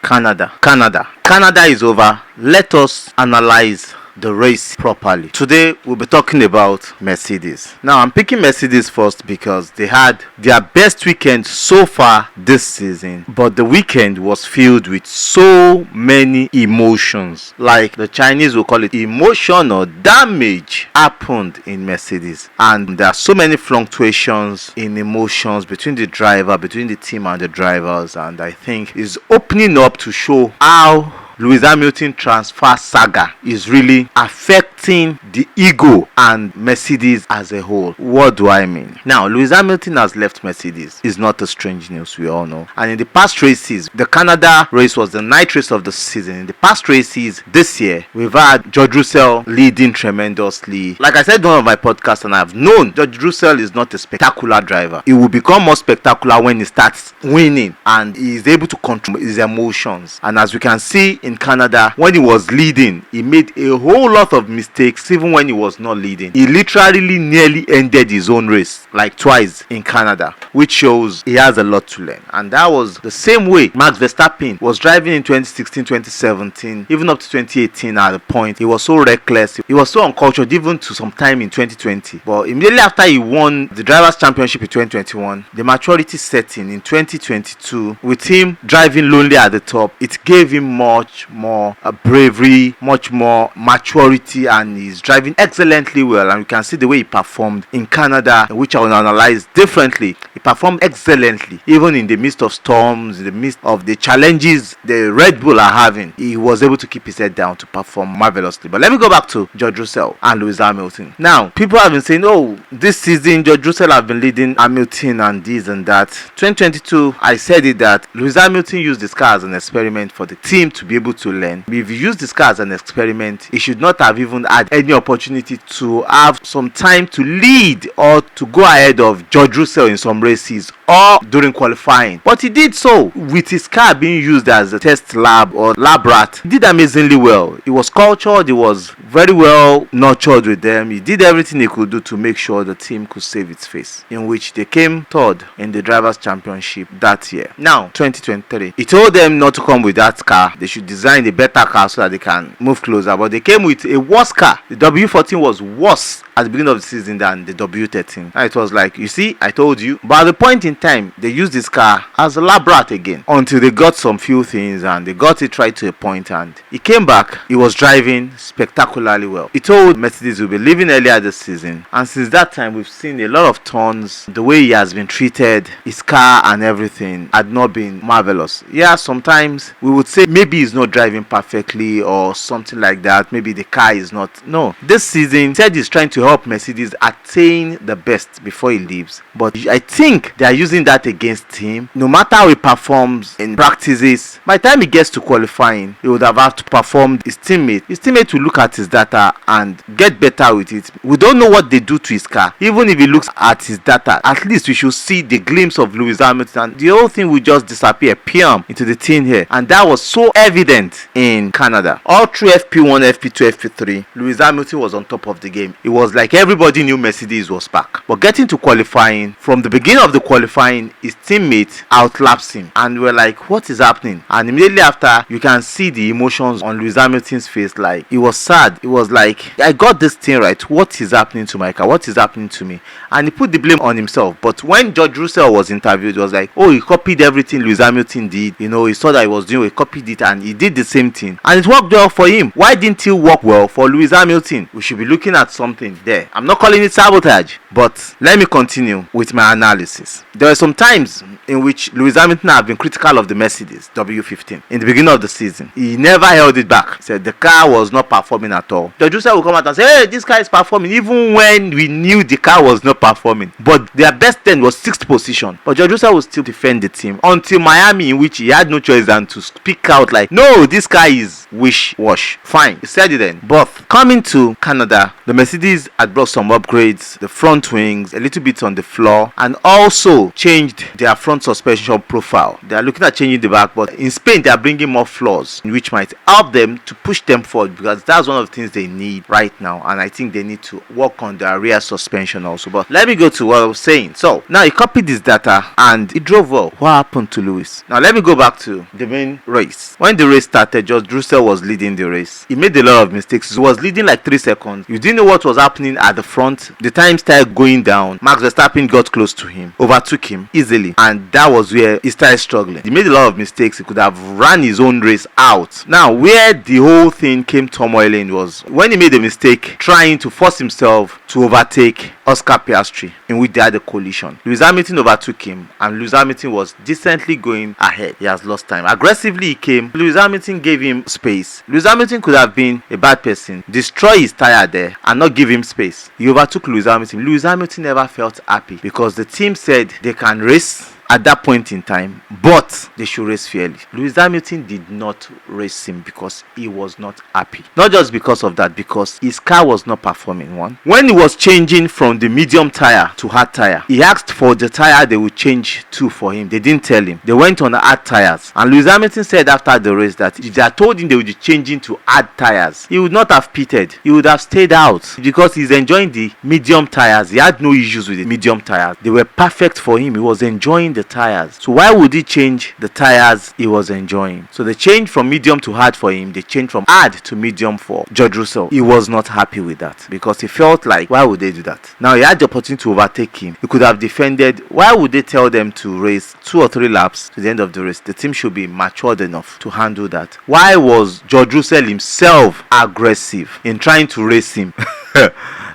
Canada is over. Let us analyze the race properly. Today we'll be talking about Mercedes. Now I'm picking Mercedes first because they had their best weekend so far this season, but the weekend was filled with so many emotions, like the Chinese will call it emotional damage, happened in Mercedes, and there are so many fluctuations in emotions between the driver, between the team and the drivers, and I think is opening up to show how Lewis Hamilton transfer saga is really affecting the ego and Mercedes as a whole. What do I mean? Now, Lewis Hamilton has left Mercedes. It's not a strange news, we all know. And in the past races, the Canada race was the ninth race of the season. In the past races this year, we've had George Russell leading tremendously. Like I said in one of my podcasts, and I've known George Russell is not a spectacular driver. He will become more spectacular when he starts winning and he is able to control his emotions. And as we can see in Canada, when he was leading, he made a whole lot of mistakes even when he was not leading. He literally nearly ended his own race like twice in Canada, which shows he has a lot to learn. And that was the same way Max Verstappen was driving in 2016, 2017, even up to 2018 at the point. He was so reckless, he was so uncultured even to some time in 2020. But immediately after he won the Drivers' Championship in 2021, the maturity setting in 2022, with him driving lonely at the top, it gave him much more bravery, much more maturity, and he's driving excellently well. And you can see the way he performed in Canada, which I will analyze differently. He performed excellently even in the midst of storms, in the midst of the challenges the Red Bull are having. He was able to keep his head down to perform marvelously. But let me go back to George Russell and Lewis Hamilton. Now, people have been saying, oh, this season George Russell have been leading Hamilton and this and that. 2022, I said it that Lewis Hamilton used this car as an experiment for the team to be able to learn. If you use this car as an experiment, he should not have even had any opportunity to have some time to lead or to go ahead of George Russell in some races or during qualifying. But he did so with his car being used as a test lab or lab rat. He did amazingly well. He was cultured, he was very well nurtured with them. He did everything he could do to make sure the team could save its face, in which they came third in the Drivers' Championship that year. Now, 2023, he told them not to come with that car. They should design a better car so that they can move closer, but they came with a worse car. The W14 was worse at the beginning of the season than the W13. And it was like, you see, I told you. But at the point in time, they used this car as a lab rat again until they got some few things and they got it right to a point, and he came back. He was driving spectacularly well. He told Mercedes will be leaving earlier this season, and since that time we've seen a lot of turns. The way he has been treated, his car and everything had not been marvelous. Yeah, sometimes we would say maybe he's not driving perfectly or something like that. Maybe the car is not. No, this season he said he's trying to help Mercedes attain the best before he leaves, but I think they are using that against him. No matter how he performs in practices, by the time he gets to qualifying, he would have had to perform his teammate will look at his data and get better with it. We don't know what they do to his car. Even if he looks at his data, at least we should see the glimpse of Lewis Hamilton. The whole thing will just disappear into the tin here, and that was so evident in Canada. All through FP1, FP2, FP3, Lewis Hamilton was on top of the game. It was like everybody knew Mercedes was back. But getting to qualifying, from the beginning of the qualifying, his teammate outlaps him, and we're like, what is happening? And immediately after, you can see the emotions on Lewis Hamilton's face. Like, he was sad. It was like, I got this thing right. What is happening to my car? What is happening to me? And he put the blame on himself. But when George Russell was interviewed, it was like, oh, he copied everything Lewis Hamilton did. You know, he saw that he was doing, he copied it, and he did the same thing, and it worked well for him. Why didn't it work well for Lewis Hamilton? We should be looking at something there. I'm not calling it sabotage, but let me continue with my analysis. There are some times in which Lewis Hamilton have been critical of the Mercedes W15 in the beginning of the season. He never held it back. He said the car was not performing at all. George Russell will come out and say, hey, this car is performing, even when we knew the car was not performing. But their best 10 was 6th position. But George Russell will still defend the team until Miami, in which he had no choice than to speak out like, no, this car is wish-wash. Fine, he said it then. But coming to Canada, the Mercedes had brought some upgrades. The front front wings, a little bit on the floor, and also changed their front suspension profile. They are looking at changing the back, but in Spain they are bringing more floors, which might help them to push them forward, because that's one of the things they need right now, and I think they need to work on their rear suspension also. But let me go to what I was saying. So now he copied this data and he drove well. What happened to Lewis? Now let me go back to the main race. When the race started, George Russell was leading the race. He made a lot of mistakes. He was leading like 3 seconds. You didn't know what was happening at the front. The time started going down. Max Verstappen got close to him, overtook him easily, and that was where he started struggling. He made a lot of mistakes. He could have ran his own race out. Now where the whole thing came turmoiling was when he made a mistake trying to force himself to overtake Oscar Piastri, in which they had a collision. Lewis Hamilton overtook him, and Lewis Hamilton was decently going ahead. He has lost time. Aggressively he came. Lewis Hamilton gave him space. Lewis Hamilton could have been a bad person, destroy his tire there and not give him space. He overtook Lewis Hamilton. Lewis Hamilton never felt happy because the team said they can race at that point in time, but they should race fairly. Lewis Hamilton did not race him because he was not happy. Not just because of that, because his car was not performing. One, when he was changing from the medium tire to hard tire, he asked for the tire they would change to for him. They didn't tell him. They went on the hard tires, and Lewis Hamilton said after the race that if they had told him they would be changing to hard tires, he would not have pitted. He would have stayed out because he's enjoying the medium tires. He had no issues with the medium tires. They were perfect for him. He was enjoying the tires. So why would he change the tires he was enjoying? So they changed from medium to hard for him. They changed from hard to medium for George Russell. He was not happy with that because he felt like, why would they do that? Now he had the opportunity to overtake him. He could have defended. Why would they tell them to race 2 or 3 laps to the end of the race? The team should be matured enough to handle that. Why was George Russell himself aggressive in trying to race him?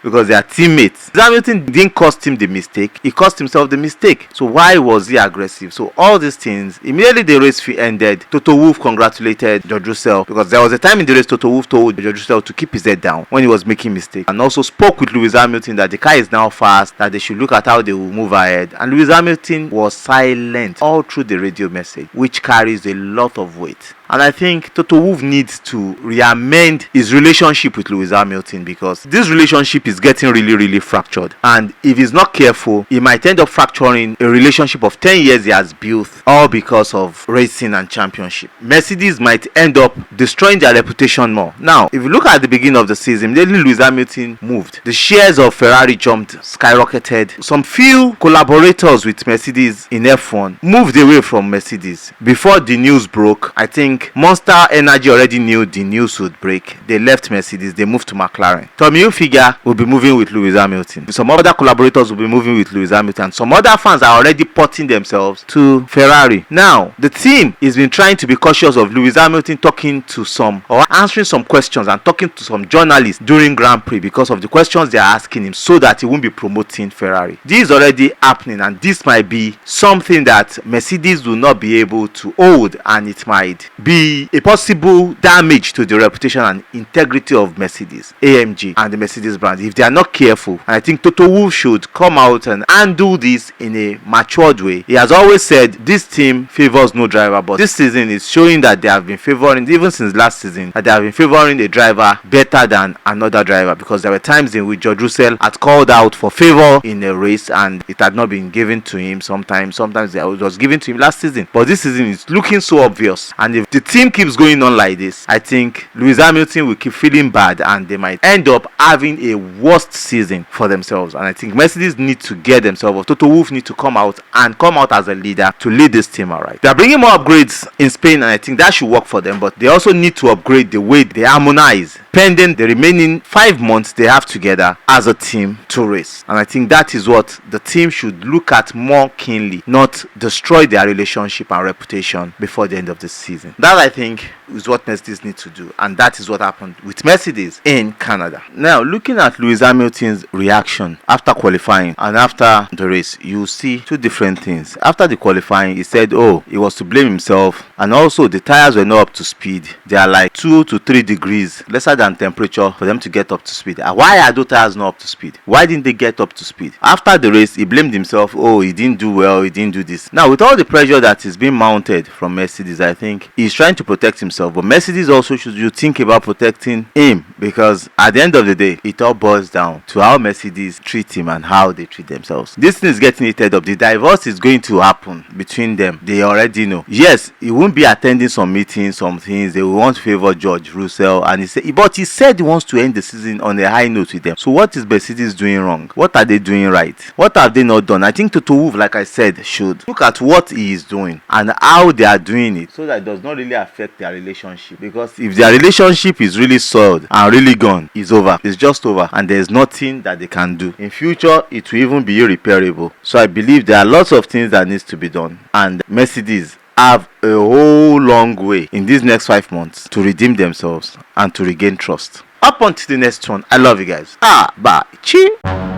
Because they are teammates. Hamilton didn't cost him the mistake, he cost himself the mistake. So why was he aggressive? So all these things, immediately the race ended, Toto Wolff congratulated George Russell, because there was a time in the race Toto Wolff told George Russell to keep his head down when he was making mistakes, and also spoke with Lewis Hamilton that the car is now fast, that they should look at how they will move ahead. And Lewis Hamilton was silent all through the radio message, which carries a lot of weight. And I think Toto Wolff needs to re-amend his relationship with Lewis Hamilton, because this relationship is getting really fractured. And if he's not careful, he might end up fracturing a relationship of 10 years he has built, all because of racing and championship. Mercedes might end up destroying their reputation more. Now, if you look at the beginning of the season, immediately Lewis Hamilton moved. The shares of Ferrari jumped, skyrocketed. Some few collaborators with Mercedes in F1 moved away from Mercedes. Before the news broke, I think Monster Energy already knew the news would break. They left Mercedes, they moved to McLaren. Tommy Hilfiger will be moving with Lewis Hamilton. Some other collaborators will be moving with Lewis Hamilton. Some other fans are already porting themselves to Ferrari. Now, the team has been trying to be cautious of Lewis Hamilton talking to some, or answering some questions and talking to some journalists during Grand Prix because of the questions they are asking him, so that he won't be promoting Ferrari. This is already happening, and this might be something that Mercedes will not be able to hold, and it might be a possible damage to the reputation and integrity of Mercedes, AMG, and the Mercedes brand if they are not careful. And I think Toto Wolff should come out and handle this in a matured way. He has always said this team favors no driver, but this season is showing that they have been favoring, even since last season, that they have been favoring a driver better than another driver, because there were times in which George Russell had called out for favor in a race and it had not been given to him. Sometimes it was given to him last season, but this season is looking so obvious. And if the team keeps going on like this, I think Lewis Hamilton will keep feeling bad and they might end up having a worst season for themselves. And I think Mercedes need to get themselves off. Toto Wolff need to come out as a leader to lead this team alright. They are bringing more upgrades in Spain, and I think that should work for them, but they also need to upgrade the way they harmonize pending the remaining 5 months they have together as a team to race. And I think that is what the team should look at more keenly, not destroy their relationship and reputation before the end of the season. That, I think, is what Mercedes need to do, and that is what happened with Mercedes in Canada. Now, looking at Lewis Hamilton's reaction after qualifying and after the race, you see 2 different things. After the qualifying, he said he was to blame himself, and also the tires were not up to speed. They are like 2 to 3 degrees lesser than and temperature for them to get up to speed. Why are those tires not up to speed? Why didn't they get up to speed? After the race, he blamed himself. Oh, he didn't do well, he didn't do this. Now, with all the pressure that is being mounted from Mercedes, I think he's trying to protect himself, but Mercedes also should think about protecting him, because at the end of the day, it all boils down to how Mercedes treat him and how they treat themselves. This thing is getting heated up. The divorce is going to happen between them. They already know. Yes, he won't be attending some meetings, some things. They will want to favor George Russell, and he said he wants to end the season on a high note with them. So what is Mercedes doing wrong? What are they doing right? What have they not done? I think Toto Wolff, like I said, should look at what he is doing and how they are doing it, so that it does not really affect their relationship. Because if their relationship is really soiled and really gone, it's over. It's just over, and there's nothing that they can do. In future, it will even be irreparable. So I believe there are lots of things that needs to be done, and Mercedes have a whole long way in these next 5 months to redeem themselves and to regain trust. Up until the next one, I love you guys. Bye. Cheers.